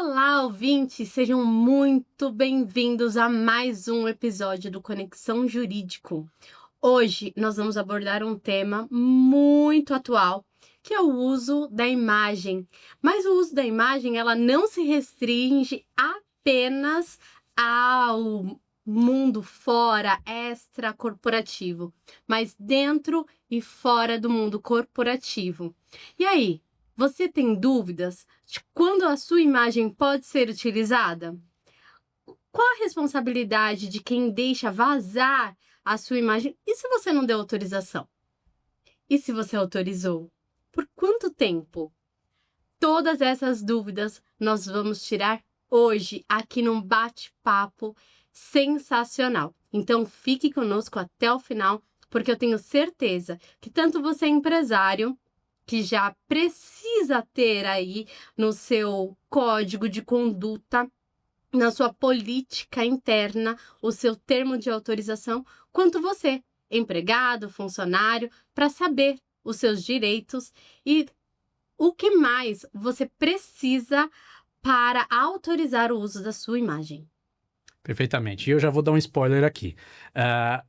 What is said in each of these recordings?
Olá, ouvintes! Sejam muito bem-vindos a mais um episódio do Conexão Jurídico. Hoje nós vamos abordar um tema muito atual, que é o uso da imagem. Mas o uso da imagem, ela não se restringe apenas ao mundo fora, extracorporativo, mas dentro e fora do mundo corporativo. E aí? Você tem dúvidas de quando a sua imagem pode ser utilizada? Qual a responsabilidade de quem deixa vazar a sua imagem? E se você não deu autorização? E se você autorizou? Por quanto tempo? Todas essas dúvidas nós vamos tirar hoje aqui num bate-papo sensacional. Então fique conosco até o final, porque eu tenho certeza que tanto você é empresário, que já precisa ter aí no seu código de conduta, na sua política interna, o seu termo de autorização, quanto você, empregado, funcionário, para saber os seus direitos e o que mais você precisa para autorizar o uso da sua imagem. Perfeitamente. E eu já vou dar um spoiler aqui.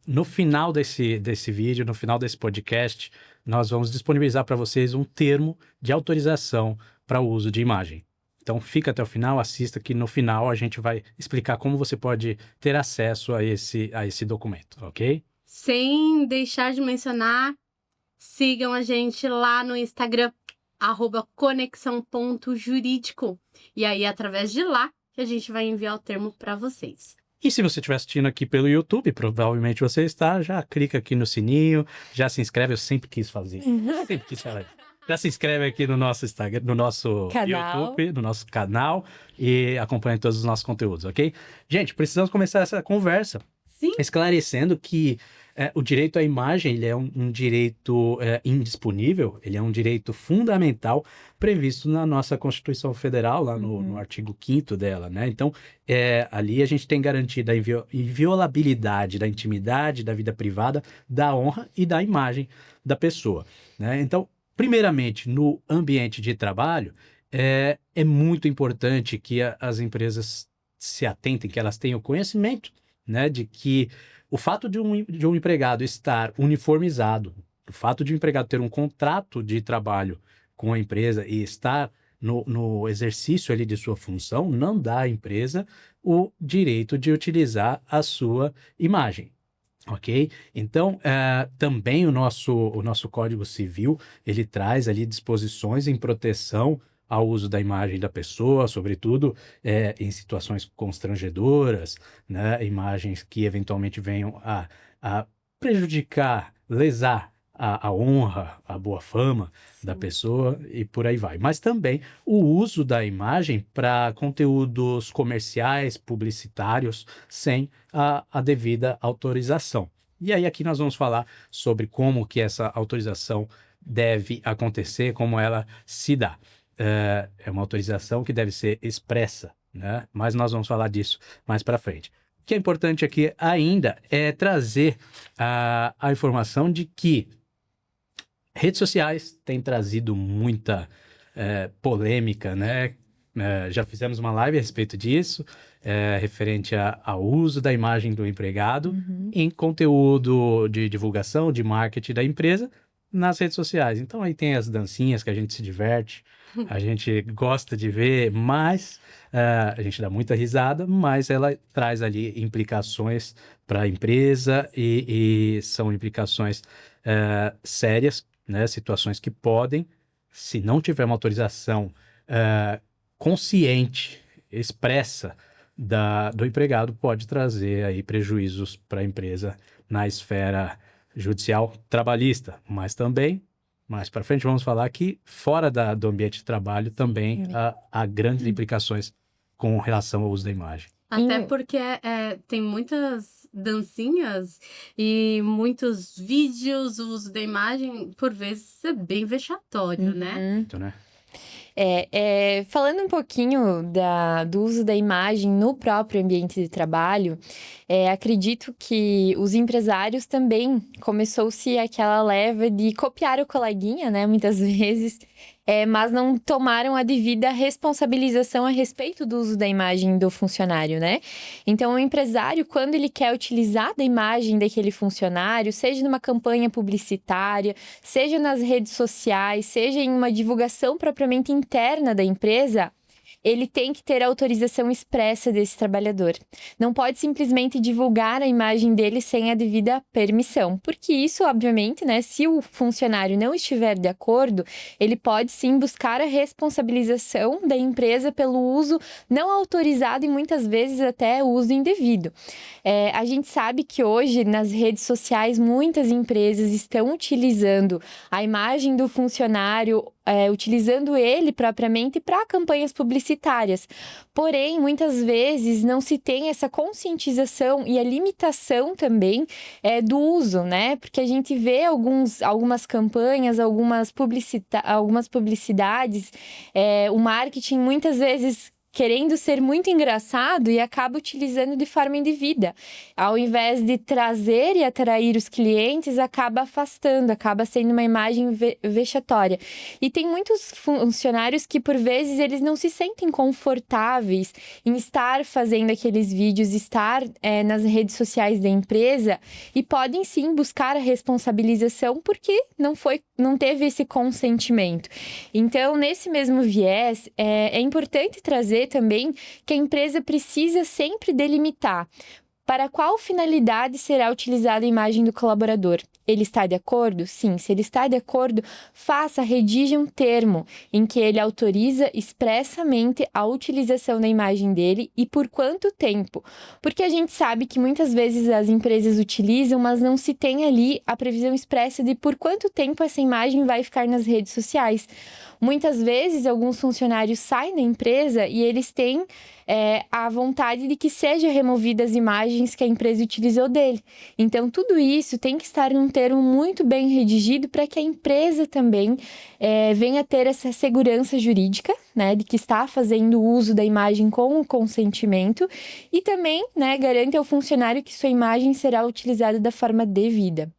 No final desse vídeo, no final desse podcast, nós vamos disponibilizar para vocês um termo de autorização para o uso de imagem. Então fica até o final, assista que no final a gente vai explicar como você pode ter acesso a esse documento, ok? Sem deixar de mencionar, sigam a gente lá no Instagram, @conexão.jurídico. E aí, através de lá, que a gente vai enviar o termo para vocês. E se você estiver assistindo aqui pelo YouTube, provavelmente você está, já clica aqui no sininho, já se inscreve, eu sempre quis fazer, sempre quis falar. Já se inscreve aqui no nosso Instagram, no nosso YouTube, no nosso canal e acompanha todos os nossos conteúdos, ok? Gente, precisamos começar essa conversa. Sim. Esclarecendo que o direito à imagem ele é um direito indisponível, ele é um direito fundamental previsto na nossa Constituição Federal, lá no artigo 5º dela, né? Então, ali a gente tem garantida a inviolabilidade da intimidade, da vida privada, da honra e da imagem da pessoa, né? Então, primeiramente, no ambiente de trabalho, é muito importante que as empresas se atentem, que elas tenham conhecimento, né, de que o fato de um empregado estar uniformizado, o fato de um empregado ter um contrato de trabalho com a empresa e estar no exercício ali de sua função, não dá à empresa o direito de utilizar a sua imagem. Ok? Então, também o nosso Código Civil, ele traz ali disposições em proteção ao uso da imagem da pessoa, sobretudo em situações constrangedoras, né? Imagens que eventualmente venham a prejudicar, lesar a honra, a boa fama da pessoa e por aí vai. Mas também o uso da imagem para conteúdos comerciais, publicitários, sem a devida autorização. E aí aqui nós vamos falar sobre como que essa autorização deve acontecer, como ela se dá. É uma autorização que deve ser expressa, né? Mas nós vamos falar disso mais para frente. O que é importante aqui ainda é trazer a informação de que redes sociais têm trazido muita polêmica, né? Já fizemos uma live a respeito disso, referente ao uso da imagem do empregado em conteúdo de divulgação, de marketing da empresa nas redes sociais. Então aí tem as dancinhas que a gente se diverte, a gente gosta de ver, mas a gente dá muita risada, mas ela traz ali implicações para a empresa e são implicações sérias, né? Situações que podem, se não tiver uma autorização consciente, expressa do empregado, pode trazer aí prejuízos para a empresa na esfera judicial trabalhista, mas também, mais para frente, vamos falar que fora do ambiente de trabalho também há grandes implicações com relação ao uso da imagem. Até porque tem muitas dancinhas e muitos vídeos, o uso da imagem, por vezes, é bem vexatório, né? Então, né? Falando um pouquinho do uso da imagem no próprio ambiente de trabalho, acredito que os empresários também começou-se aquela leva de copiar o coleguinha, né? Muitas vezes, mas não tomaram a devida responsabilização a respeito do uso da imagem do funcionário, né? Então, o empresário, quando ele quer utilizar da imagem daquele funcionário, seja numa campanha publicitária, seja nas redes sociais, seja em uma divulgação propriamente interna da empresa, ele tem que ter autorização expressa desse trabalhador. Não pode simplesmente divulgar a imagem dele sem a devida permissão, porque isso, obviamente, né, se o funcionário não estiver de acordo, ele pode sim buscar a responsabilização da empresa pelo uso não autorizado e muitas vezes até o uso indevido. A gente sabe que hoje nas redes sociais muitas empresas estão utilizando a imagem do funcionário, utilizando ele propriamente para campanhas publicitárias. Porém, muitas vezes não se tem essa conscientização e a limitação também do uso, né? Porque a gente vê algumas campanhas, algumas publicidades, o marketing muitas vezes querendo ser muito engraçado e acaba utilizando de forma indevida. Ao invés de trazer e atrair os clientes, acaba afastando, acaba sendo uma imagem vexatória. E tem muitos funcionários que, por vezes, eles não se sentem confortáveis em estar fazendo aqueles vídeos, estar nas redes sociais da empresa e podem sim buscar a responsabilização porque não teve esse consentimento. Então, nesse mesmo viés, é importante trazer também que a empresa precisa sempre delimitar para qual finalidade será utilizada a imagem do colaborador. Ele está de acordo? Sim. Se ele está de acordo, redija um termo em que ele autoriza expressamente a utilização da imagem dele e por quanto tempo. Porque a gente sabe que muitas vezes as empresas utilizam, mas não se tem ali a previsão expressa de por quanto tempo essa imagem vai ficar nas redes sociais. Muitas vezes, alguns funcionários saem da empresa e eles têm a vontade de que sejam removidas as imagens que a empresa utilizou dele. Então, tudo isso tem que estar num termo muito bem redigido para que a empresa também venha ter essa segurança jurídica, né, de que está fazendo uso da imagem com o consentimento e também, né, garante ao funcionário que sua imagem será utilizada da forma devida.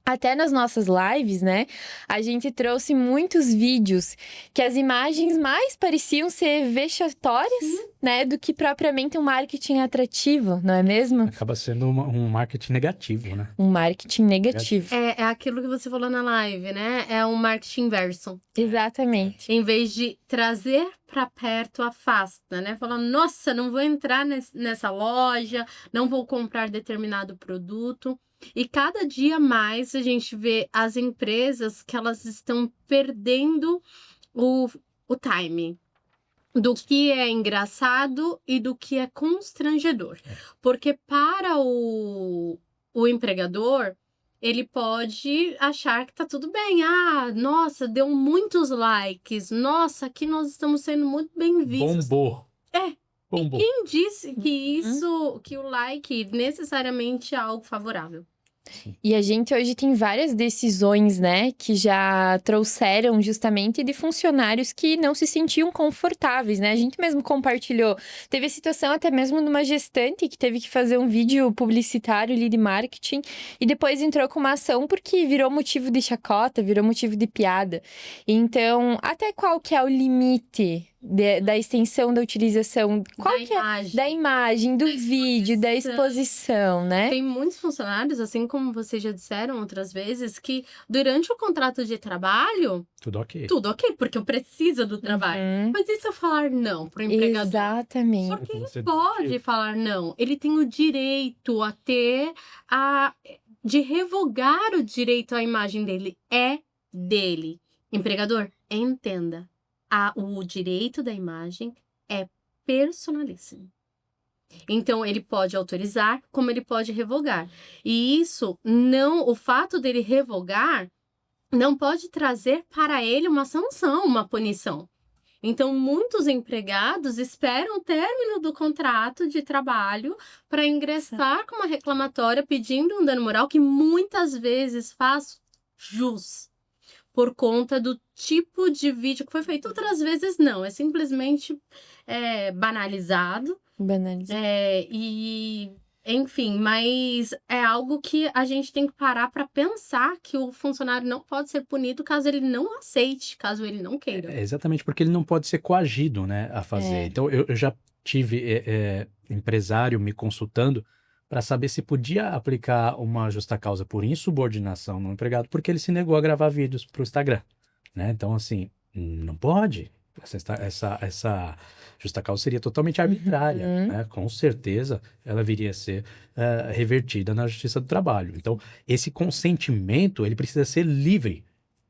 Até nas nossas lives, né, a gente trouxe muitos vídeos que as imagens mais pareciam ser vexatórias, né, do que propriamente um marketing atrativo, não é mesmo? Acaba sendo um marketing negativo, né? Um marketing negativo. É aquilo que você falou na live, né? É um marketing inverso. Exatamente. Em vez de trazer para perto, afasta, né? Falando, nossa, não vou entrar nessa loja, não vou comprar determinado produto. E cada dia mais a gente vê as empresas que elas estão perdendo o time do que é engraçado e do que é constrangedor. Porque para o empregador, ele pode achar que tá tudo bem. Ah, nossa, deu muitos likes. Nossa, aqui nós estamos sendo muito bem vistos. Bombou. Bombou. Quem disse que que o like necessariamente é algo favorável? E a gente hoje tem várias decisões, né, que já trouxeram justamente de funcionários que não se sentiam confortáveis, né? A gente mesmo compartilhou. Teve a situação até mesmo de uma gestante que teve que fazer um vídeo publicitário ali de marketing e depois entrou com uma ação porque virou motivo de chacota, virou motivo de piada. Então, até qual que é o limite da extensão da utilização da imagem, do vídeo, da exposição, né? Tem muitos funcionários, assim como vocês já disseram outras vezes, que durante o contrato de trabalho... Tudo ok, porque eu preciso do trabalho. Mas e se eu falar não pro empregador? Exatamente. Porque ele pode falar não. Ele tem o direito a ter, de revogar o direito à imagem dele. É dele. Empregador, entenda. O direito da imagem é personalíssimo. Então, ele pode autorizar, como ele pode revogar. E isso, o fato dele revogar, não pode trazer para ele uma sanção, uma punição. Então, muitos empregados esperam o término do contrato de trabalho para ingressar com uma reclamatória pedindo um dano moral que muitas vezes faz jus. Por conta do tipo de vídeo que foi feito. Outras vezes não, é simplesmente banalizado. Banalizado. E Enfim, mas é algo que a gente tem que parar para pensar que o funcionário não pode ser punido caso ele não aceite, caso ele não queira. É exatamente porque ele não pode ser coagido, né, a fazer. Então, eu já tive empresário me consultando para saber se podia aplicar uma justa causa por insubordinação no empregado, porque ele se negou a gravar vídeos para o Instagram, né? Então, assim, não pode. Essa justa causa seria totalmente arbitrária, né? Com certeza, ela viria a ser revertida na Justiça do Trabalho. Então, esse consentimento, ele precisa ser livre,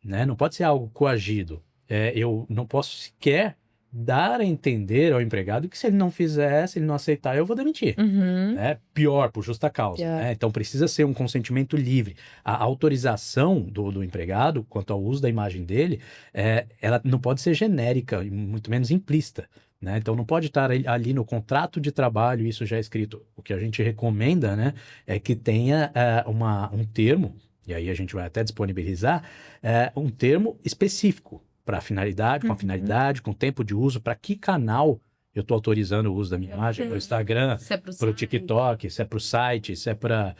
né? Não pode ser algo coagido. Eu não posso sequer dar a entender ao empregado que se ele não fizer, se ele não aceitar, eu vou demitir. Né? Pior, por justa causa. Né? Então precisa ser um consentimento livre. A autorização do empregado quanto ao uso da imagem dele, ela não pode ser genérica e muito menos implícita. Né? Então não pode estar ali no contrato de trabalho, isso já é escrito. O que a gente recomenda, né, é que tenha um termo, e aí a gente vai até disponibilizar, um termo específico para a finalidade, com a finalidade, com o tempo de uso, para que canal eu estou autorizando o uso da minha imagem, para o Instagram, para o TikTok, se é para o site, se é para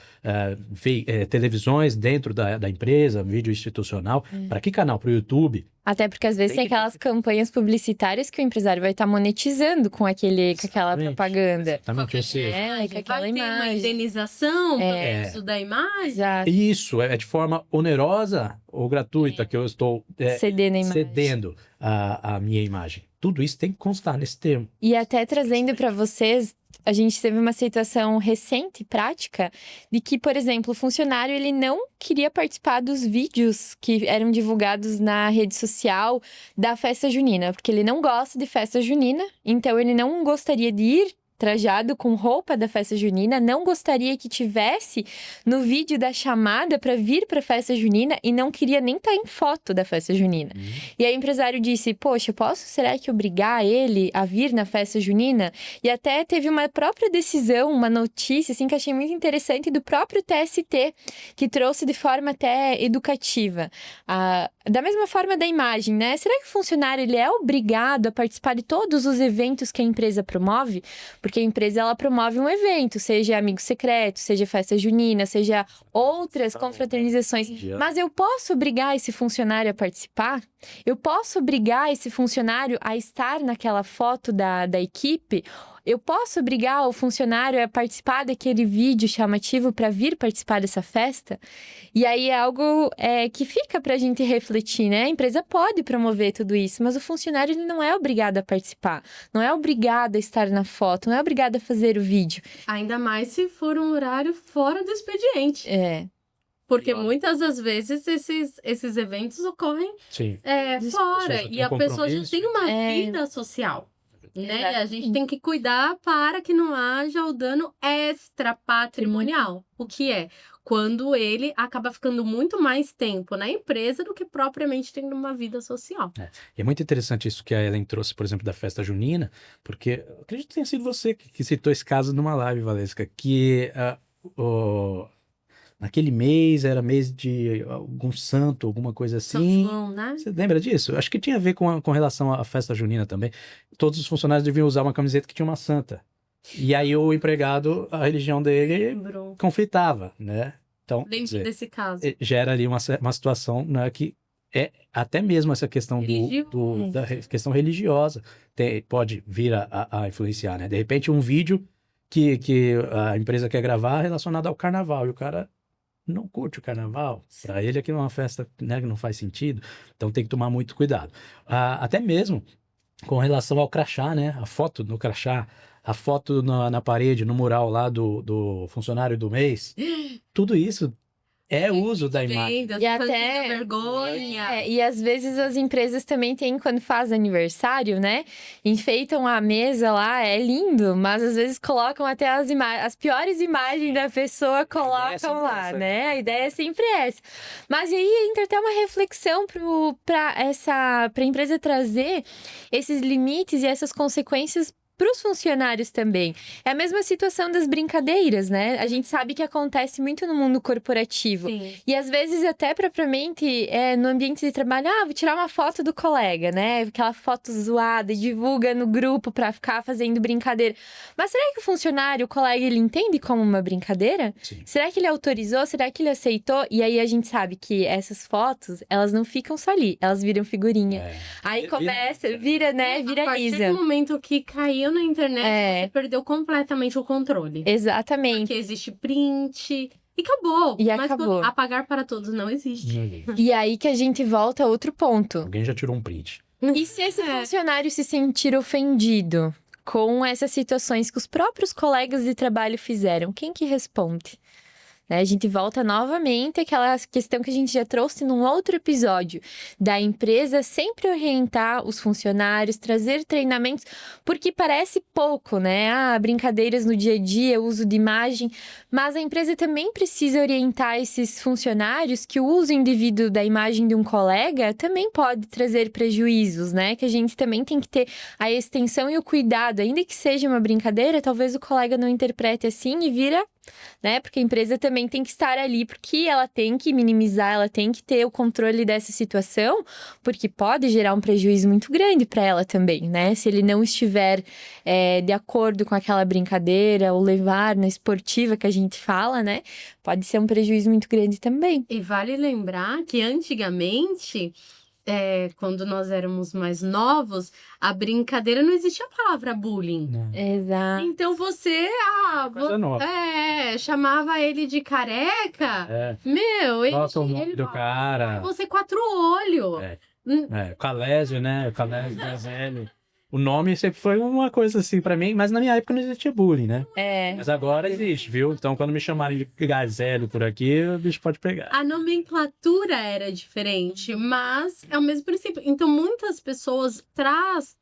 televisões dentro da empresa, vídeo institucional, para que canal? Para o YouTube. Até porque às vezes tem aquelas campanhas publicitárias que o empresário vai estar monetizando com aquela propaganda. Exatamente, ou seja... com aquela vai ter imagem. uma indenização pelo uso da imagem? Exato. Isso, é de forma onerosa ou gratuita que eu estou cedendo a minha imagem. Tudo isso tem que constar nesse termo. E até trazendo para vocês, a gente teve uma situação recente, prática, de que, por exemplo, o funcionário ele não queria participar dos vídeos que eram divulgados na rede social da festa junina, porque ele não gosta de festa junina, então ele não gostaria de ir trajado com roupa da festa junina, não gostaria que tivesse no vídeo da chamada para vir para a festa junina e não queria nem estar em foto da festa junina. E aí o empresário disse, poxa, será que obrigar ele a vir na festa junina? E até teve uma própria decisão, uma notícia, assim, que achei muito interessante do próprio TST, que trouxe de forma até educativa. Da mesma forma da imagem, né? Será que o funcionário ele é obrigado a participar de todos os eventos que a empresa promove? Porque a empresa, ela promove um evento, seja amigo secreto, seja festa junina, seja outras confraternizações. Mas eu posso obrigar esse funcionário a participar? Eu posso obrigar esse funcionário a estar naquela foto da equipe? Eu posso obrigar o funcionário a participar daquele vídeo chamativo para vir participar dessa festa? E aí é algo que fica para a gente refletir, né? A empresa pode promover tudo isso, mas o funcionário ele não é obrigado a participar, não é obrigado a estar na foto, não é obrigado a fazer o vídeo. Ainda mais se for um horário fora do expediente. Porque muitas das vezes esses eventos ocorrem fora. E a pessoa já tem uma vida social. Né? A gente tem que cuidar para que não haja o dano extra patrimonial. O que é? Quando ele acaba ficando muito mais tempo na empresa do que propriamente tendo uma vida social. E é muito interessante isso que a Ellen trouxe, por exemplo, da festa junina, porque eu acredito que tenha sido você que citou esse caso numa live, Valesca, que naquele mês era mês de algum santo, alguma coisa assim. São João, né? Você lembra disso? Acho que tinha a ver com relação à festa junina também. Todos os funcionários deviam usar uma camiseta que tinha uma santa. E aí o empregado, a religião dele conflitava, né? Então, dentro desse caso. Gera ali uma situação, né, que até mesmo essa questão da questão religiosa pode vir a influenciar, né? De repente um vídeo que a empresa quer gravar relacionado ao carnaval e o cara não curte o carnaval, para ele aquilo é uma festa, né, que não faz sentido, então tem que tomar muito cuidado. Até mesmo com relação ao crachá, né, a foto no crachá, a foto na parede, no mural lá do funcionário do mês, tudo isso é uso da imagem. E até vergonha. E às vezes as empresas também têm, quando faz aniversário, né? Enfeitam a mesa lá, é lindo, mas às vezes colocam até as piores imagens da pessoa, colocam lá, né? A ideia é sempre essa. Mas aí entra até uma reflexão para a empresa trazer esses limites e essas consequências para os funcionários também. É a mesma situação das brincadeiras, né? A gente sabe que acontece muito no mundo corporativo. Sim. E às vezes até propriamente no ambiente de trabalho, vou tirar uma foto do colega, né? Aquela foto zoada e divulga no grupo para ficar fazendo brincadeira. Mas será que o funcionário, o colega, ele entende como uma brincadeira? Sim. Será que ele autorizou? Será que ele aceitou? E aí a gente sabe que essas fotos, elas não ficam só ali, elas viram figurinha. Aí começa, vira, né? A Viraliza. partir do momento que caiu na internet, você perdeu completamente o controle. Exatamente. Porque existe print e acabou. E Mas acabou. apagar para todos não existe. E aí que a gente volta a outro ponto. Alguém já tirou um print. E se esse funcionário se sentir ofendido com essas situações que os próprios colegas de trabalho fizeram, quem que responde? A gente volta novamente àquela questão que a gente já trouxe num outro episódio, da empresa sempre orientar os funcionários, trazer treinamentos, porque parece pouco, né? Brincadeiras no dia a dia, uso de imagem, mas a empresa também precisa orientar esses funcionários que o uso indevido da imagem de um colega também pode trazer prejuízos, né? Que a gente também tem que ter a extensão e o cuidado, ainda que seja uma brincadeira, talvez o colega não interprete assim e vira, né? Porque a empresa também tem que estar ali, porque ela tem que minimizar, ela tem que ter o controle dessa situação, porque pode gerar um prejuízo muito grande para ela também, né? Se ele não estiver de acordo com aquela brincadeira ou levar na esportiva que a gente fala, né? Pode ser um prejuízo muito grande também. E vale lembrar que antigamente, quando nós éramos mais novos, a brincadeira não existia a palavra bullying. Não. Exato. Então você, Coisa nova. chamava ele de careca. Meu, Nossa, o nome ele do falava, cara. você 4 olhos. Calésio, né? Calésio Gazelli. O nome sempre foi uma coisa assim pra mim, mas na minha época não existia bullying, né? Mas agora existe, viu? Então quando me chamarem de Gazelli por aqui, o bicho pode pegar. A nomenclatura era diferente, mas é o mesmo princípio. Então muitas pessoas traz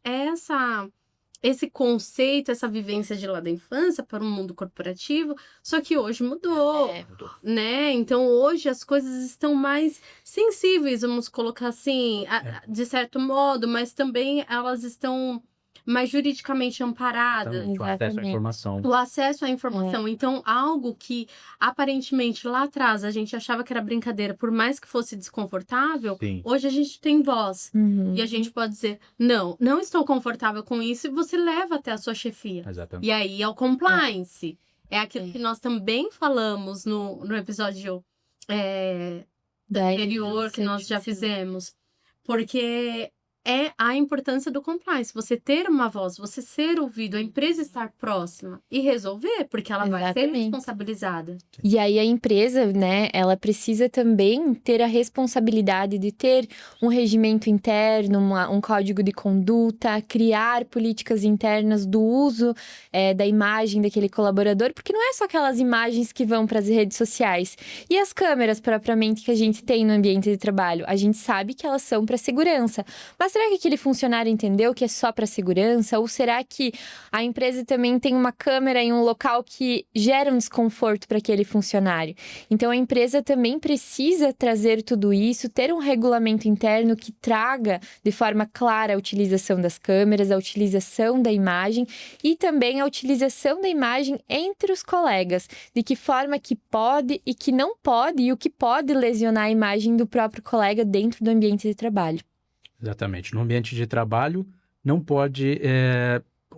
esse conceito, essa vivência de lá da infância para o mundo corporativo, só que hoje mudou, né? Então hoje as coisas estão mais sensíveis, vamos colocar assim, de certo modo, mas também elas estão mais juridicamente amparadas. Então, o acesso à informação. O acesso à informação. Então, algo que aparentemente lá atrás a gente achava que era brincadeira, por mais que fosse desconfortável, Sim. hoje a gente tem voz. E a gente pode dizer, não estou confortável com isso, e você leva até a sua chefia. Exatamente. E aí é o compliance. É aquilo que nós também falamos no episódio anterior que nós já fizemos. Porque é a importância do compliance. Você ter uma voz, você ser ouvido, a empresa estar próxima e resolver, porque ela vai ser responsabilizada. E aí a empresa, né, ela precisa também ter a responsabilidade de ter um regimento interno, um código de conduta, criar políticas internas do uso da imagem daquele colaborador, porque não é só aquelas imagens que vão para as redes sociais. E as câmeras, propriamente, que a gente tem no ambiente de trabalho, a gente sabe que elas são para segurança. Mas será que aquele funcionário entendeu que é só para segurança? Ou será que a empresa também tem uma câmera em um local que gera um desconforto para aquele funcionário? Então, a empresa também precisa trazer tudo isso, ter um regulamento interno que traga de forma clara a utilização das câmeras, a utilização da imagem e também a utilização da imagem entre os colegas. De que forma que pode e que não pode e o que pode lesionar a imagem do próprio colega dentro do ambiente de trabalho. Exatamente. No ambiente de trabalho, não pode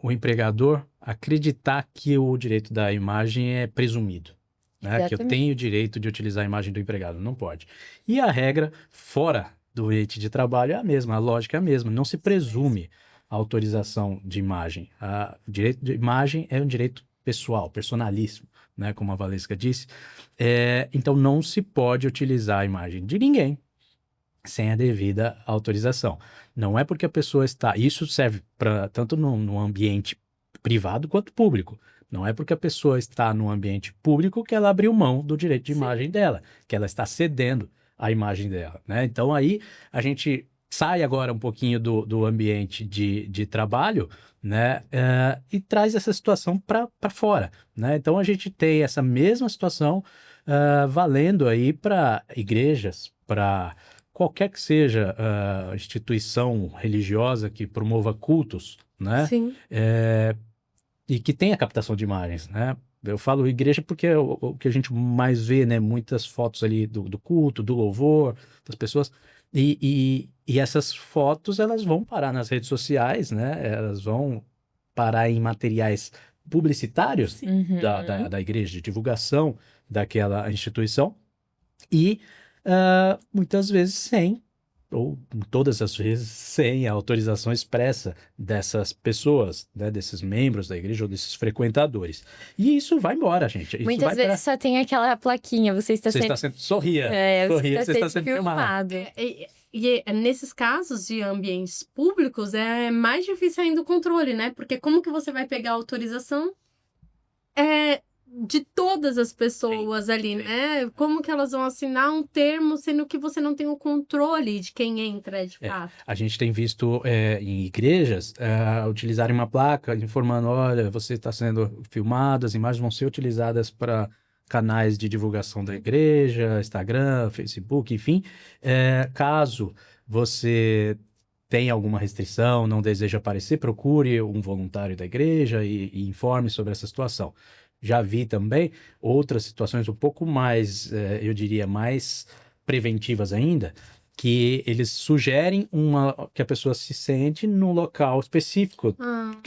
o empregador acreditar que o direito da imagem é presumido. Né? Que eu tenho o direito de utilizar a imagem do empregado. Não pode. E a regra fora do ambiente de trabalho é a mesma, a lógica é a mesma. Não se presume a autorização de imagem. O direito de imagem é um direito pessoal, personalíssimo, né? Como a Valesca disse. Então, não se pode utilizar a imagem de ninguém sem a devida autorização. Não é porque a pessoa está... Isso serve para tanto no ambiente privado quanto público. Não é porque a pessoa está no ambiente público que ela abriu mão do direito de imagem dela, que ela está cedendo a imagem dela, né? Então aí a gente sai agora um pouquinho do ambiente de trabalho, né? E traz essa situação para fora, né? Então a gente tem essa mesma situação valendo aí para igrejas, para qualquer que seja a instituição religiosa que promova cultos, né? Sim. e que tem a captação de imagens, né? Eu falo igreja porque é o que a gente mais vê, né? Muitas fotos ali do culto, do louvor, das pessoas. E essas fotos, elas vão parar nas redes sociais, né? Elas vão parar em materiais publicitários Uhum. da igreja, de divulgação daquela instituição. E muitas vezes sem, ou todas as vezes sem a autorização expressa dessas pessoas, né, desses membros da igreja ou desses frequentadores. E isso vai embora, gente. Isso Muitas vai vezes só tem aquela plaquinha, você está Você sendo... está sendo... Sorria. você Você está sendo filmado. E nesses casos de ambientes públicos é mais difícil ainda o controle, né? Porque como que você vai pegar a autorização de todas as pessoas ali, né? Como que elas vão assinar um termo, sendo que você não tem o controle de quem entra de fato? A gente tem visto em igrejas utilizarem uma placa informando, olha, você está sendo filmado, as imagens vão ser utilizadas para canais de divulgação da igreja, Instagram, Facebook, enfim. Caso você tenha alguma restrição, não deseja aparecer, procure um voluntário da igreja e informe sobre essa situação. Já vi também outras situações um pouco mais, eu diria, mais preventivas ainda, que eles sugerem que a pessoa se sente num local específico,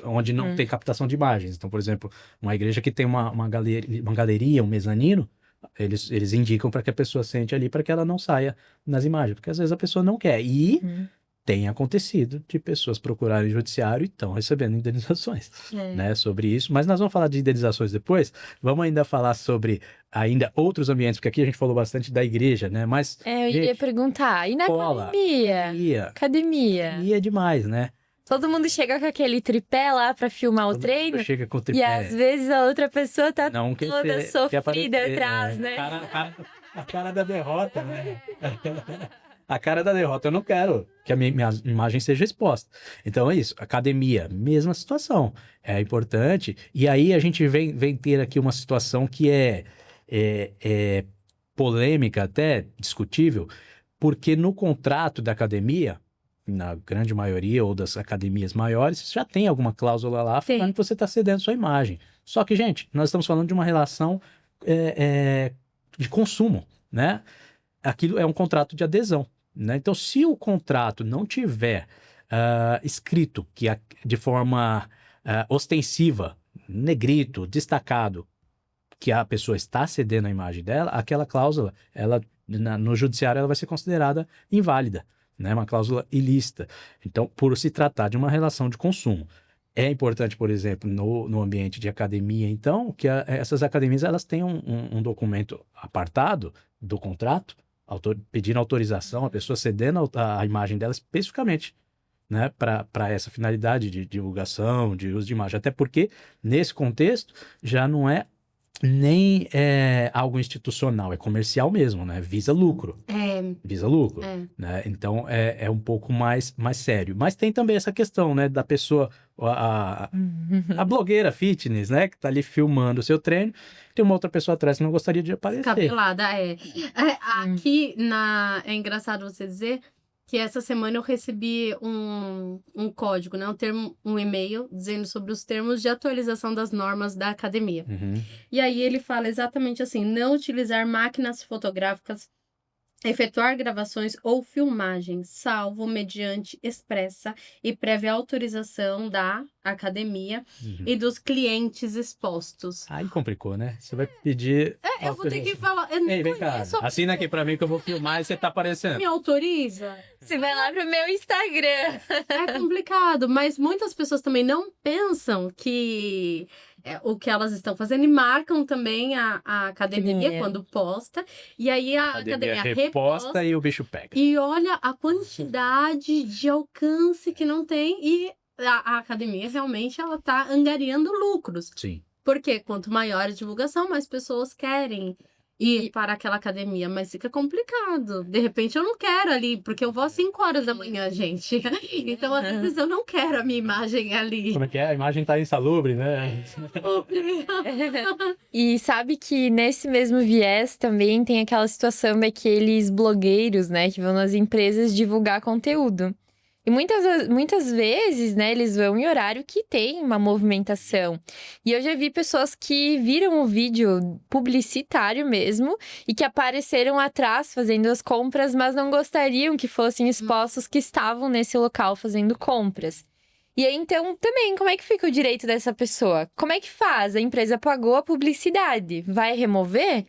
onde não tem captação de imagens. Então, por exemplo, uma igreja que tem uma galeria, um mezanino, eles indicam para que a pessoa sente ali para que ela não saia nas imagens, porque às vezes a pessoa não quer. E tem acontecido de pessoas procurarem o judiciário e estão recebendo indenizações, né, sobre isso. Mas nós vamos falar de indenizações depois. Vamos ainda falar sobre ainda outros ambientes, porque aqui a gente falou bastante da igreja, né? Mas eu iria perguntar, e na academia? Academia é demais, né? Todo mundo chega com aquele tripé lá pra filmar o treino. Chega com o tripé. E às vezes a outra pessoa tá toda sofrida atrás, né? A cara da derrota, né? A cara da derrota, eu não quero que a minha imagem seja exposta. Então é isso, academia, mesma situação. É importante. E aí a gente vem ter aqui uma situação que é polêmica, até discutível, porque no contrato da academia, na grande maioria ou das academias maiores, já tem alguma cláusula lá falando que você está cedendo sua imagem. Só que, gente, nós estamos falando de uma relação de consumo, né? Aquilo é um contrato de adesão, né? Então, se o contrato não tiver escrito de forma ostensiva, negrito, destacado, que a pessoa está cedendo a imagem dela, aquela cláusula, no judiciário, ela vai ser considerada inválida, né? Uma cláusula ilícita. Então, por se tratar de uma relação de consumo. É importante, por exemplo, no ambiente de academia, então, que essas academias elas têm um documento apartado do contrato, pedindo autorização, a pessoa cedendo a imagem dela especificamente, né, para essa finalidade de divulgação, de uso de imagem. Até porque, nesse contexto, já não é nem algo institucional, é comercial mesmo, né? Visa lucro. Visa lucro. Né? Então, é um pouco mais sério. Mas tem também essa questão, né, da pessoa, a blogueira fitness, né, que tá ali filmando o seu treino, tem uma outra pessoa atrás que não gostaria de aparecer. Cabelada, Aqui, é engraçado você dizer que essa semana eu recebi um código, né? Um e-mail dizendo sobre os termos de atualização das normas da academia. E aí ele fala exatamente assim: não utilizar máquinas fotográficas, efetuar gravações ou filmagens, salvo mediante expressa e prévia autorização da academia e dos clientes expostos. Aí complicou, né? Você vai pedir... eu vou ter que falar... Vem cá, assina aqui pra mim que eu vou filmar e você tá aparecendo. Me autoriza? Você vai lá pro meu Instagram. É complicado, mas muitas pessoas também não pensam que... o que elas estão fazendo e marcam também a academia quando posta. E aí a academia reposta e o bicho pega. E olha a quantidade de alcance que não tem. E a academia realmente ela tá angariando lucros. Sim. Porque quanto maior a divulgação, mais pessoas querem ir para aquela academia, mas fica complicado. De repente eu não quero ali, porque eu vou às 5 horas da manhã, gente. Então, às vezes, eu não quero a minha imagem ali. Como é que é? A imagem tá insalubre, né? E sabe que nesse mesmo viés também tem aquela situação daqueles blogueiros, né, que vão nas empresas divulgar conteúdo. E muitas vezes, né, eles vão em horário que tem uma movimentação. E eu já vi pessoas que viram o vídeo publicitário mesmo e que apareceram atrás fazendo as compras, mas não gostariam que fossem expostos que estavam nesse local fazendo compras. E aí, então, também, como é que fica o direito dessa pessoa? Como é que faz? A empresa pagou a publicidade, vai remover?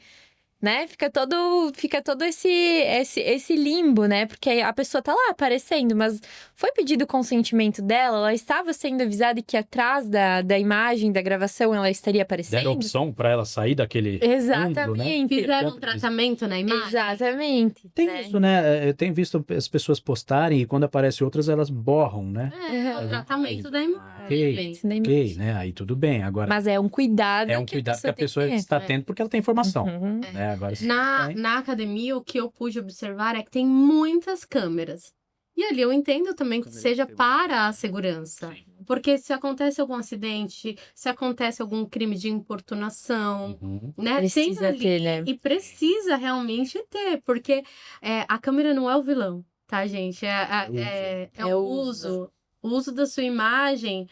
Né? Fica todo esse limbo, né? Porque a pessoa tá lá aparecendo, mas foi pedido o consentimento dela, ela estava sendo avisada que atrás da imagem, da gravação, ela estaria aparecendo. Deram opção para ela sair daquele ângulo, né? Exatamente. Fizeram um tratamento na imagem. Exatamente. Tem né? isso, né? Eu tenho visto as pessoas postarem e quando aparecem outras, elas borram, né? É o tratamento da imagem. Ok, né? Aí tudo bem. Agora, Mas é um cuidado é um cuidado que a tem que pessoa ter. está tendo porque ela tem informação. Uhum. Né? Agora, se tem- Na academia, o que eu pude observar é que tem muitas câmeras. E ali eu entendo também que seja para a segurança. Porque se acontece algum acidente, se acontece algum crime de importunação, né? Precisa tem ali, ter, né? E precisa realmente ter, porque a câmera não é o vilão, tá, gente? É o uso. O uso da sua imagem.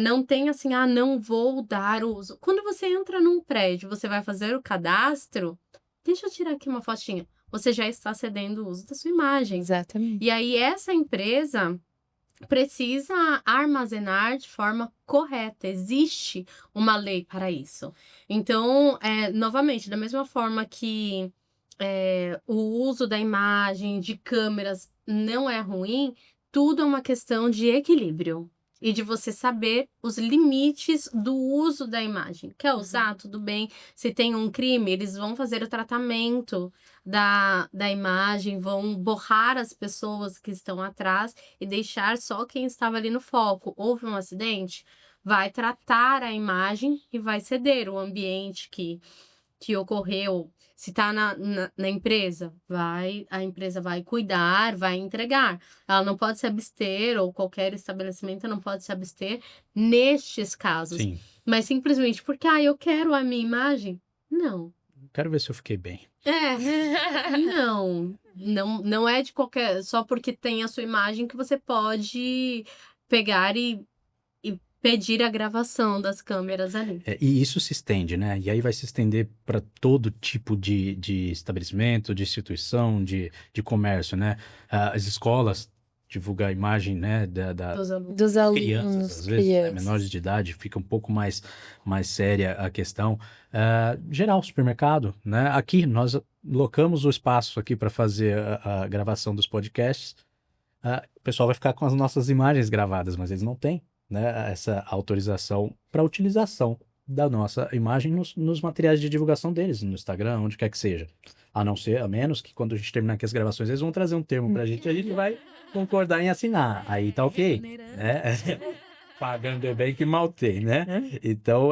Não tem assim, não vou dar uso. Quando você entra num prédio, você vai fazer o cadastro, deixa eu tirar aqui uma fotinha. Você já está cedendo o uso da sua imagem. Exatamente. E aí, essa empresa precisa armazenar de forma correta. Existe uma lei para isso. Então, novamente, da mesma forma que o uso da imagem, de câmeras, não é ruim, tudo é uma questão de equilíbrio. E de você saber os limites do uso da imagem. Quer usar? Tudo bem. Se tem um crime, eles vão fazer o tratamento da imagem, vão borrar as pessoas que estão atrás e deixar só quem estava ali no foco. Houve um acidente? Vai tratar a imagem e vai ceder o ambiente que ocorreu. Se está na empresa, a empresa vai cuidar, vai entregar. Ela não pode se abster, ou qualquer estabelecimento não pode se abster nestes casos. Sim. Mas simplesmente porque, eu quero a minha imagem. Não. Quero ver se eu fiquei bem. Não é de qualquer... Só porque tem a sua imagem que você pode pegar e pedir a gravação das câmeras ali. E isso se estende, né? E aí vai se estender para todo tipo de estabelecimento, de instituição, de comércio, né? As escolas divulgar a imagem, né? Dos alunos. Dos Crianças, alunos, às vezes, né, menores de idade, fica um pouco mais séria a questão. Geral, supermercado, né? Aqui nós locamos o espaço aqui para fazer a gravação dos podcasts. O pessoal vai ficar com as nossas imagens gravadas, mas eles não têm, né, essa autorização para utilização da nossa imagem nos materiais de divulgação deles, no Instagram, onde quer que seja. A menos que quando a gente terminar aqui as gravações, eles vão trazer um termo pra gente, a gente vai concordar em assinar. Aí tá ok, né? Pagando bem que mal tem, né? Então,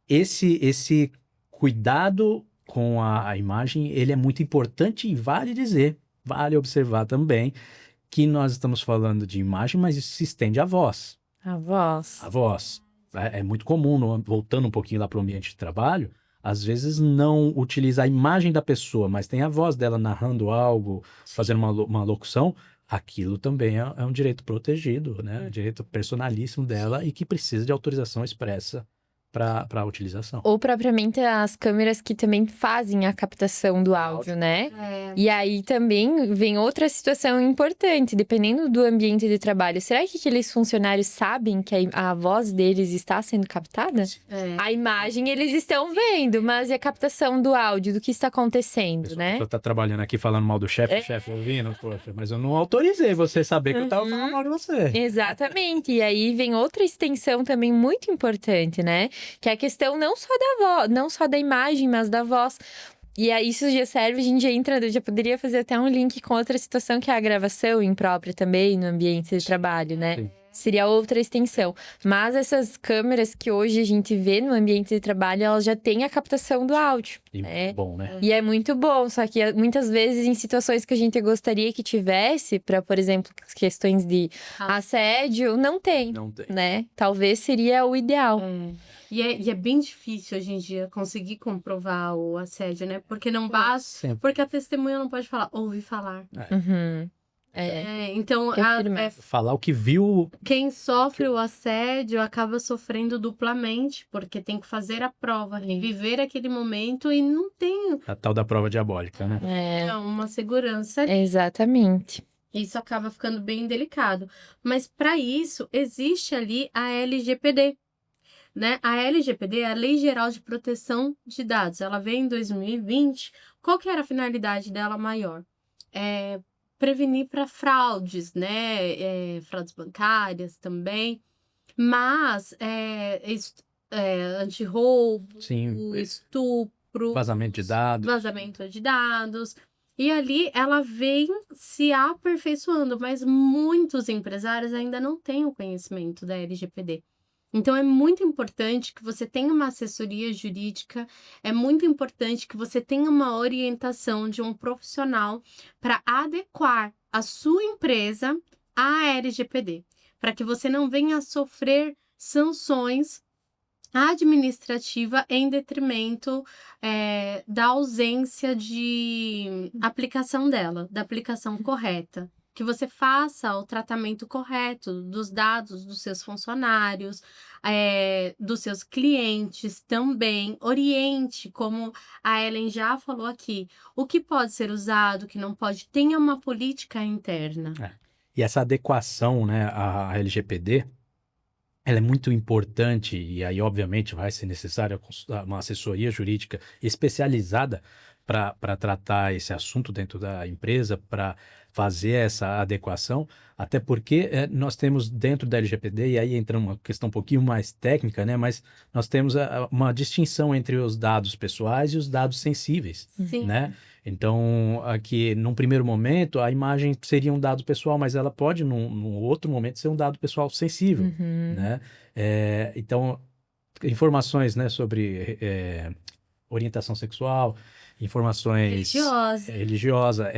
esse cuidado com a imagem, ele é muito importante e vale dizer, vale observar também que nós estamos falando de imagem, mas isso se estende à voz. A voz. A voz. É muito comum, voltando um pouquinho lá para o ambiente de trabalho, às vezes não utiliza a imagem da pessoa, mas tem a voz dela narrando algo, fazendo uma locução. Aquilo também é um direito protegido, né? Um direito personalíssimo dela e que precisa de autorização expressa para a utilização. Ou propriamente as câmeras que também fazem a captação do áudio, né? E aí também vem outra situação importante, dependendo do ambiente de trabalho. Será que aqueles funcionários sabem que a voz deles está sendo captada? A imagem eles estão vendo, mas e a captação do áudio, do que está acontecendo, né? A pessoa tá trabalhando aqui falando mal do chefe, o chefe ouvindo, poxa, mas eu não autorizei você saber que eu tava falando mal de você. Exatamente. E aí vem outra extensão também muito importante, né? Que é a questão não só da voz, não só da imagem, mas da voz. E aí isso já serve, a gente já poderia fazer até um link com outra situação, que é a gravação imprópria também no ambiente de trabalho, né? Sim. Seria outra extensão. Mas essas câmeras que hoje a gente vê no ambiente de trabalho, elas já têm a captação do áudio. E muito bom, né? E é muito bom, só que muitas vezes em situações que a gente gostaria que tivesse, para, por exemplo, questões de assédio, não tem, Não tem. né? Talvez seria o ideal. E é bem difícil hoje em dia conseguir comprovar o assédio, né? Porque não basta. Sempre. Porque a testemunha não pode falar, ouvi falar. Uhum. Então, Confirmar. Falar o que viu, quem sofre o assédio acaba sofrendo duplamente, porque tem que fazer a prova, viver aquele momento e não tem a tal da prova diabólica, né? uma segurança. Exatamente. Isso acaba ficando bem delicado. Mas para isso, existe ali a LGPD. Né? A LGPD é a Lei Geral de Proteção de Dados. Ela veio em 2020. Qual que era a finalidade dela maior? Prevenir para fraudes, né? Fraudes bancárias também. Mas antirroubo, Sim, estupro, vazamento de dados. vazamento de dados. E ali ela vem se aperfeiçoando, mas muitos empresários ainda não têm o conhecimento da LGPD. Então, é muito importante que você tenha uma assessoria jurídica, é muito importante que você tenha uma orientação de um profissional para adequar a sua empresa à LGPD, para que você não venha a sofrer sanções administrativa em detrimento da ausência de aplicação dela, da aplicação correta. Que você faça o tratamento correto dos dados dos seus funcionários, dos seus clientes também. Oriente, como a Ellen já falou aqui, o que pode ser usado, o que não pode. Tenha uma política interna. E essa adequação, né, à LGPD, ela é muito importante e aí, obviamente, vai ser necessária uma assessoria jurídica especializada para tratar esse assunto dentro da empresa, para fazer essa adequação, até porque nós temos dentro da LGPD, e aí entra uma questão um pouquinho mais técnica, né, mas nós temos uma distinção entre os dados pessoais e os dados sensíveis, Sim. né? Então, aqui, num primeiro momento, a imagem seria um dado pessoal, mas ela pode, num outro momento, ser um dado pessoal sensível, né? Então, informações, né, sobre orientação sexual, informações religiosa,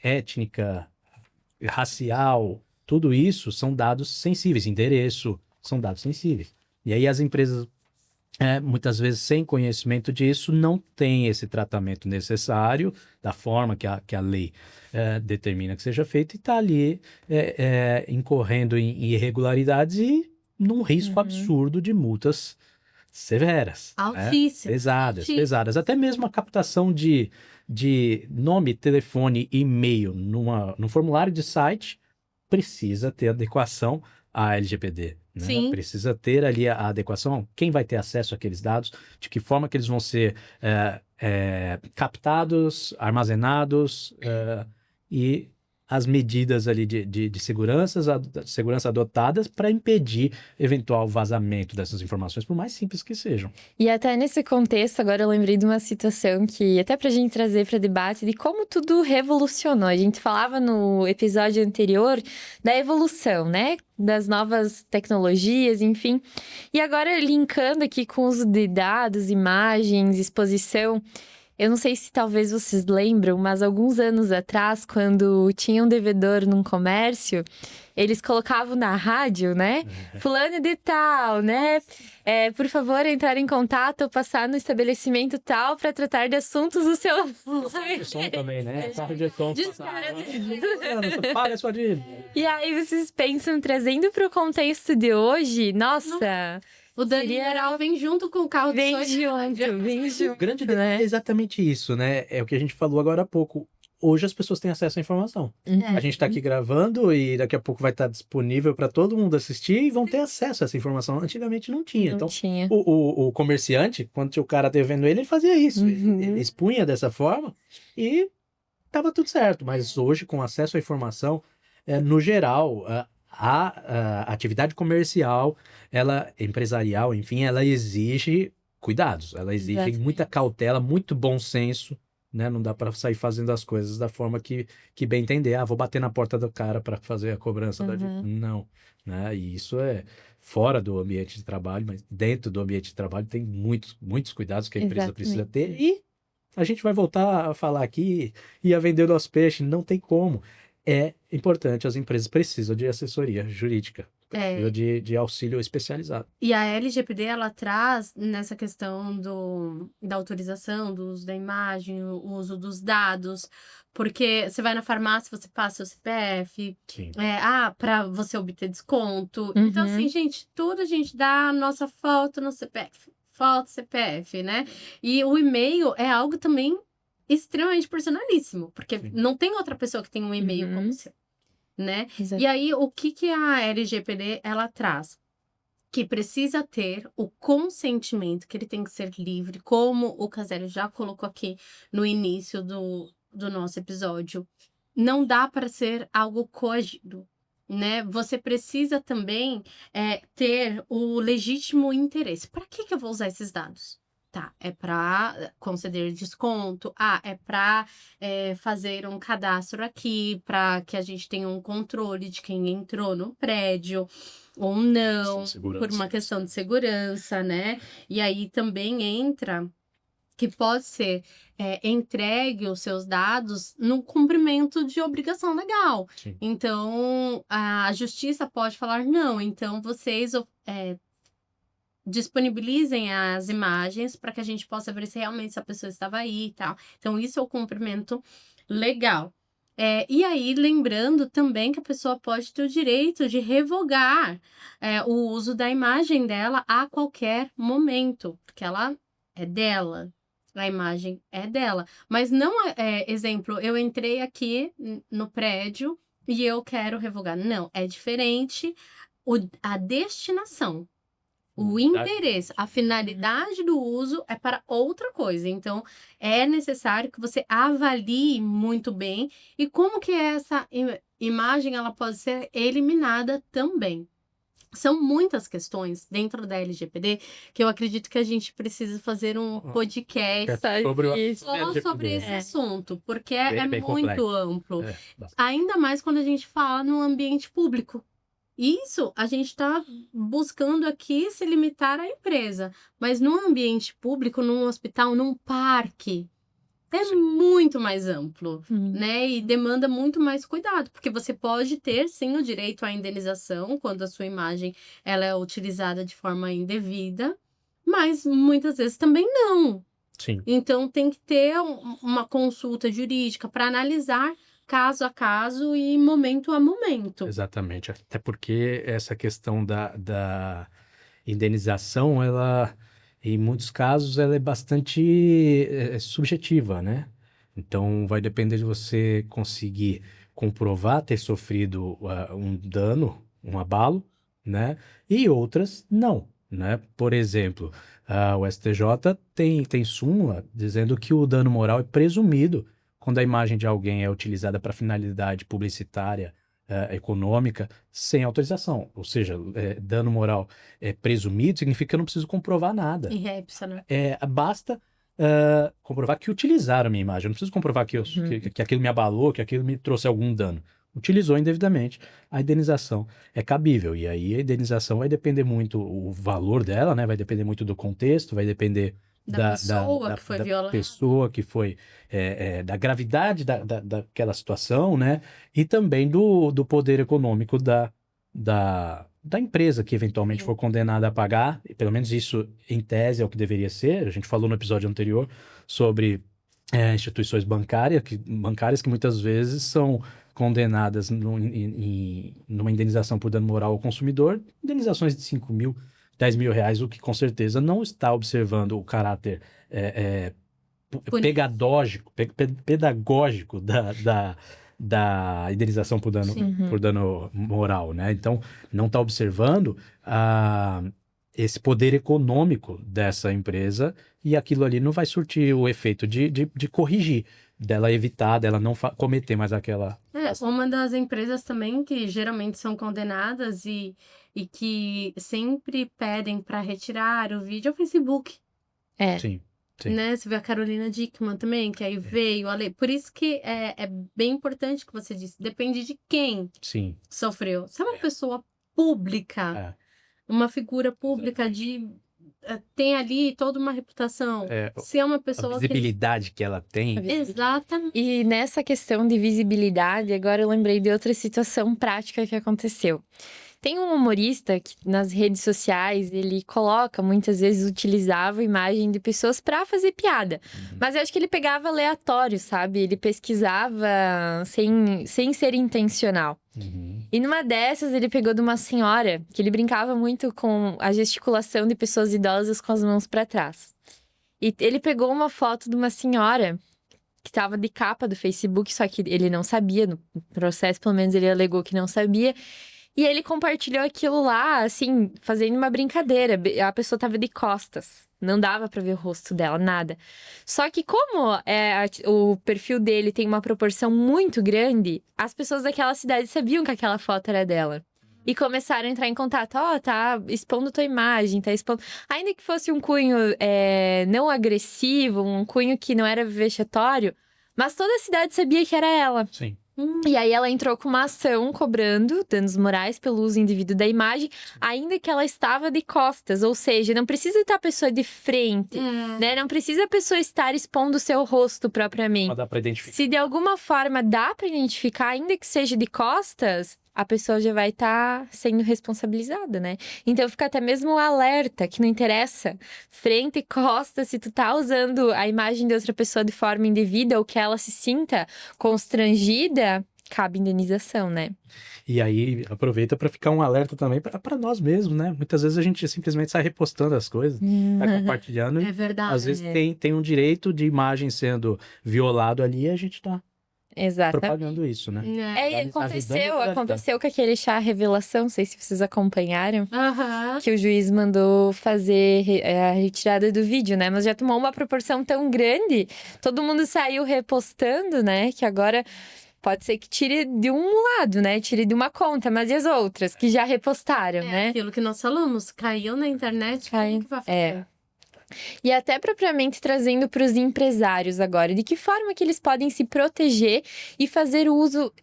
étnica, racial, tudo isso são dados sensíveis, endereço, são dados sensíveis. E aí as empresas, muitas vezes sem conhecimento disso, não têm esse tratamento necessário da forma que a lei determina que seja feito e está ali incorrendo em irregularidades e num risco absurdo de multas severas, altíssimas, pesadas. Até mesmo a captação de nome, telefone, e-mail num formulário de site precisa ter adequação à LGPD. Né? Sim. Precisa ter ali a adequação, quem vai ter acesso àqueles dados, de que forma que eles vão ser captados, armazenados e as medidas ali de segurança adotadas para impedir eventual vazamento dessas informações, por mais simples que sejam. E até nesse contexto, agora eu lembrei de uma situação que, até pra gente trazer para debate, de como tudo revolucionou. A gente falava no episódio anterior da evolução, né? Das novas tecnologias, enfim. E agora, linkando aqui com o uso de dados, imagens, exposição... Eu não sei se talvez vocês lembram, mas alguns anos atrás, quando tinha um devedor num comércio, eles colocavam na rádio, né? Fulano de tal, né? Por favor, entrar em contato ou passar no estabelecimento tal para tratar de assuntos do seu... De som também, né? Carro de som. E aí vocês pensam, trazendo para o contexto de hoje, nossa... O dano geral vem junto com o carro de som. Vem junto. O grande detalhe é exatamente isso, né? É o que a gente falou agora há pouco. Hoje as pessoas têm acesso à informação. A gente está aqui gravando e daqui a pouco vai estar disponível para todo mundo assistir e vão ter acesso a essa informação. Antigamente não tinha. Então, o comerciante, quando tinha o cara devendo ele fazia isso. Ele expunha dessa forma e estava tudo certo. Mas hoje, com acesso à informação, no geral... A atividade comercial, empresarial, enfim, ela exige cuidados, ela exige muita cautela, muito bom senso, né? Não dá para sair fazendo as coisas da forma que bem entender. Vou bater na porta do cara para fazer a cobrança da dívida. Não, né? E isso é fora do ambiente de trabalho, mas dentro do ambiente de trabalho tem muitos cuidados que a empresa precisa ter. E a gente vai voltar a falar aqui e a vender o nosso peixe, não tem como. É importante, as empresas precisam de assessoria jurídica nível de auxílio especializado. E a LGPD, ela traz nessa questão da autorização, do uso da imagem, o uso dos dados, porque você vai na farmácia, você passa o CPF, Sim. para você obter desconto. Então, assim, gente, tudo a gente dá a nossa foto no CPF, né? E o e-mail é algo também extremamente personalíssimo, porque não tem outra pessoa que tem um e-mail como o seu, né? Exato. E aí, o que a LGPD, ela traz? Que precisa ter o consentimento, que ele tem que ser livre, como o Caselli já colocou aqui no início do nosso episódio. Não dá para ser algo coagido, né? Você precisa também ter o legítimo interesse. Para que eu vou usar esses dados? Tá, é para conceder desconto. É para fazer um cadastro aqui, para que a gente tenha um controle de quem entrou no prédio ou não, por uma questão de segurança, né? E aí também entra que pode ser entregue os seus dados no cumprimento de obrigação legal. Sim. Então, a justiça pode falar, não, então vocês disponibilizem as imagens para que a gente possa ver se realmente essa pessoa estava aí e tal. Então, isso é o cumprimento legal. E aí, lembrando também que a pessoa pode ter o direito de revogar o uso da imagem dela a qualquer momento, porque ela é dela, a imagem é dela. Mas não exemplo, eu entrei aqui no prédio e eu quero revogar. Não, é diferente a destinação. O interesse, a finalidade do uso é para outra coisa. Então, é necessário que você avalie muito bem e como que essa imagem ela pode ser eliminada também. São muitas questões dentro da LGPD que eu acredito que a gente precisa fazer um podcast só sobre esse assunto, porque é bem muito complexo. amplo. Ainda mais quando a gente fala no ambiente público. Isso a gente está buscando aqui se limitar à empresa, mas no ambiente público, num hospital, num parque, é muito mais amplo, né? E demanda muito mais cuidado, porque você pode ter, sim, o direito à indenização quando a sua imagem ela é utilizada de forma indevida, mas muitas vezes também não. Sim. Então, tem que ter uma consulta jurídica para analisar caso a caso e momento a momento. Exatamente. Até porque essa questão da indenização, ela, em muitos casos, ela é bastante subjetiva, né? Então, vai depender de você conseguir comprovar ter sofrido um dano, um abalo, né? E outras, não, né? Por exemplo, o STJ tem súmula dizendo que o dano moral é presumido quando a imagem de alguém é utilizada para finalidade publicitária, econômica, sem autorização. Ou seja, dano moral presumido significa que eu não preciso comprovar nada. E repsa, né? Basta comprovar que utilizaram a minha imagem. Eu não preciso comprovar que aquilo me abalou, que aquilo me trouxe algum dano. Utilizou indevidamente, a indenização é cabível. E aí a indenização vai depender muito, o valor dela, né? Vai depender muito do contexto, vai depender da pessoa que foi violada. Pessoa que foi, da gravidade daquela situação, né? E também do poder econômico da empresa que eventualmente for condenada a pagar. E pelo menos isso, em tese, é o que deveria ser. A gente falou no episódio anterior sobre instituições bancárias que muitas vezes são condenadas numa indenização por dano moral ao consumidor, indenizações de 5 mil, 10 mil reais, o que com certeza não está observando o caráter pedagógico da indenização por dano moral, né? Então, não está observando esse poder econômico dessa empresa e aquilo ali não vai surtir o efeito de corrigir, dela evitar, dela não cometer mais aquela... Uma das empresas também que geralmente são condenadas e que sempre pedem para retirar o vídeo é o Facebook. Sim. Né? Você vê a Carolina Dickmann também, que aí veio a lei. Por isso que é bem importante que você disse, depende de quem sofreu. Se é uma pessoa pública, uma figura pública tem ali toda uma reputação. Se é uma pessoa a visibilidade que ela tem. Exatamente. E nessa questão de visibilidade, agora eu lembrei de outra situação prática que aconteceu. Tem um humorista que nas redes sociais, ele coloca, muitas vezes utilizava imagem de pessoas pra fazer piada. Mas eu acho que ele pegava aleatório, sabe? Ele pesquisava sem ser intencional. E numa dessas, ele pegou de uma senhora que ele brincava muito com a gesticulação de pessoas idosas com as mãos pra trás. E ele pegou uma foto de uma senhora que estava de capa do Facebook, só que ele não sabia, no processo, pelo menos ele alegou que não sabia. E ele compartilhou aquilo lá, assim, fazendo uma brincadeira. A pessoa tava de costas, não dava pra ver o rosto dela, nada. Só que como o perfil dele tem uma proporção muito grande, as pessoas daquela cidade sabiam que aquela foto era dela. E começaram a entrar em contato. Tá expondo tua imagem, tá expondo... Ainda que fosse um cunho não agressivo, um cunho que não era vexatório, mas toda a cidade sabia que era ela. Sim. E aí ela entrou com uma ação cobrando danos morais pelo uso indevido da imagem, ainda que ela estava de costas. Ou seja, não precisa estar a pessoa de frente, né? Não precisa a pessoa estar expondo o seu rosto propriamente. Mas dá pra identificar. Se de alguma forma dá pra identificar, ainda que seja de costas, a pessoa já vai estar sendo responsabilizada, né? Então fica até mesmo um alerta, que não interessa frente e costas, se tu tá usando a imagem de outra pessoa de forma indevida ou que ela se sinta constrangida, cabe indenização, né? E aí, aproveita para ficar um alerta também para nós mesmos, né? Muitas vezes a gente simplesmente sai repostando as coisas, tá compartilhando. É verdade. Às vezes tem um direito de imagem sendo violado ali e a gente tá propagando isso, né? Aconteceu com aquele chá revelação, não sei se vocês acompanharam, Aham. que o juiz mandou fazer a retirada do vídeo, né? Mas já tomou uma proporção tão grande, todo mundo saiu repostando, né? Que agora pode ser que tire de um lado, né? Tire de uma conta, mas e as outras que já repostaram, né? Aquilo que nós falamos, caiu na internet, como que vai fazer? E até propriamente trazendo para os empresários agora, de que forma que eles podem se proteger e fazer o uso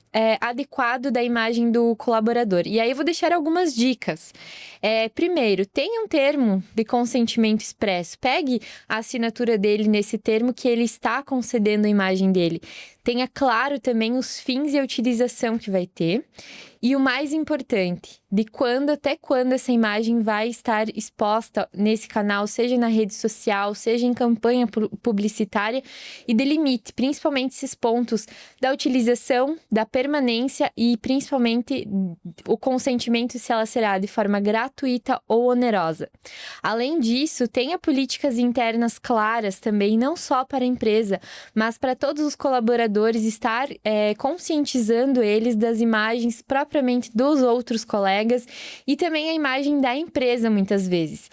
adequado da imagem do colaborador. E aí eu vou deixar algumas dicas. Primeiro, tenha um termo de consentimento expresso. Pegue a assinatura dele nesse termo que ele está concedendo a imagem dele. Tenha claro também os fins e a utilização que vai ter. E o mais importante, de quando até quando essa imagem vai estar exposta nesse canal, seja na rede social, seja em campanha publicitária, e delimite principalmente esses pontos da utilização, da permanência e principalmente o consentimento, se ela será de forma gratuita ou onerosa. Além disso, tenha políticas internas claras também, não só para a empresa, mas para todos os colaboradores, estar conscientizando eles das imagens propriamente dos outros colegas e também a imagem da empresa, muitas vezes.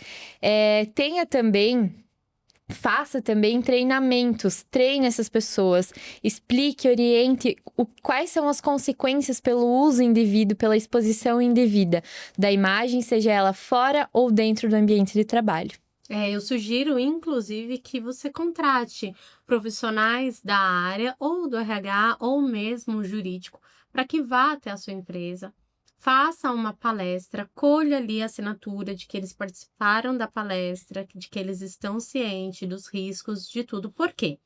Faça também treinamentos, treine essas pessoas, explique, oriente quais são as consequências pelo uso indevido, pela exposição indevida da imagem, seja ela fora ou dentro do ambiente de trabalho. Eu sugiro, inclusive, que você contrate profissionais da área, ou do RH, ou mesmo jurídico, para que vá até a sua empresa, faça uma palestra, colha ali a assinatura de que eles participaram da palestra, de que eles estão cientes dos riscos, de tudo. Por quê?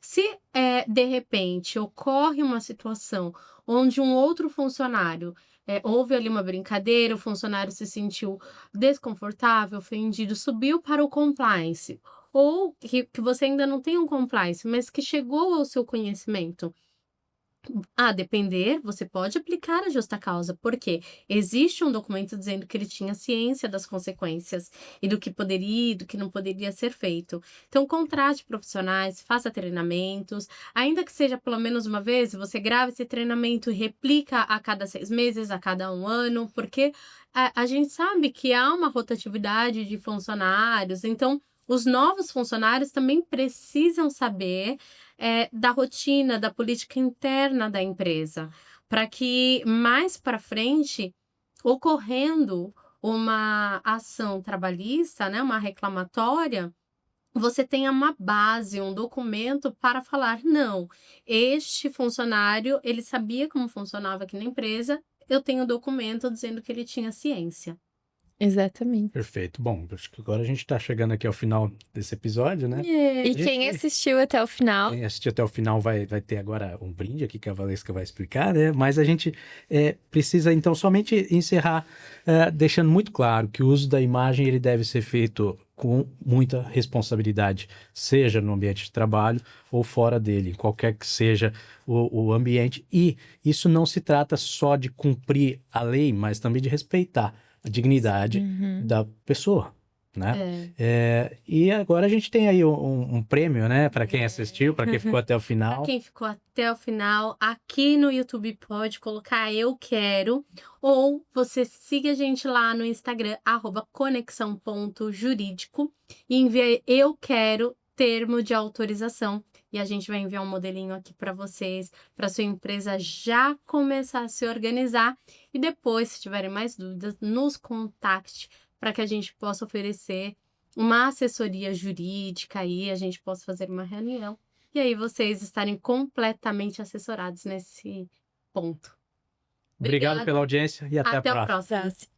Se, de repente, ocorre uma situação onde um outro funcionário houve ali uma brincadeira, o funcionário se sentiu desconfortável, ofendido, subiu para o compliance, ou que você ainda não tem um compliance, mas que chegou ao seu conhecimento. A depender, você pode aplicar a justa causa, porque existe um documento dizendo que ele tinha ciência das consequências e do que poderia e do que não poderia ser feito. Então, contrate profissionais, faça treinamentos, ainda que seja pelo menos uma vez, você grava esse treinamento e replica a cada 6 meses, a cada 1 ano, porque a gente sabe que há uma rotatividade de funcionários, então os novos funcionários também precisam saber da rotina, da política interna da empresa, para que mais para frente, ocorrendo uma ação trabalhista, né, uma reclamatória, você tenha uma base, um documento para falar, não, este funcionário, ele sabia como funcionava aqui na empresa, eu tenho documento dizendo que ele tinha ciência. Exatamente. Perfeito. Bom, acho que agora a gente está chegando aqui ao final desse episódio, né? E quem assistiu até o final, Quem assistir até o final vai ter agora um brinde aqui que a Valesca vai explicar, né? Mas a gente precisa, então, somente encerrar deixando muito claro que o uso da imagem ele deve ser feito com muita responsabilidade, seja no ambiente de trabalho ou fora dele, qualquer que seja o ambiente. E isso não se trata só de cumprir a lei, mas também de respeitar a dignidade da pessoa, né? E agora a gente tem aí um prêmio, né? Para quem assistiu, para quem ficou até o final. Para quem ficou até o final, aqui no YouTube pode colocar eu quero, ou você siga a gente lá no Instagram, @conexão.jurídico, e envia eu quero termo de autorização. E a gente vai enviar um modelinho aqui para vocês, para sua empresa já começar a se organizar. E depois, se tiverem mais dúvidas, nos contacte para que a gente possa oferecer uma assessoria jurídica aí, a gente possa fazer uma reunião. E aí vocês estarem completamente assessorados nesse ponto. Obrigado pela audiência e até a próxima. próxima.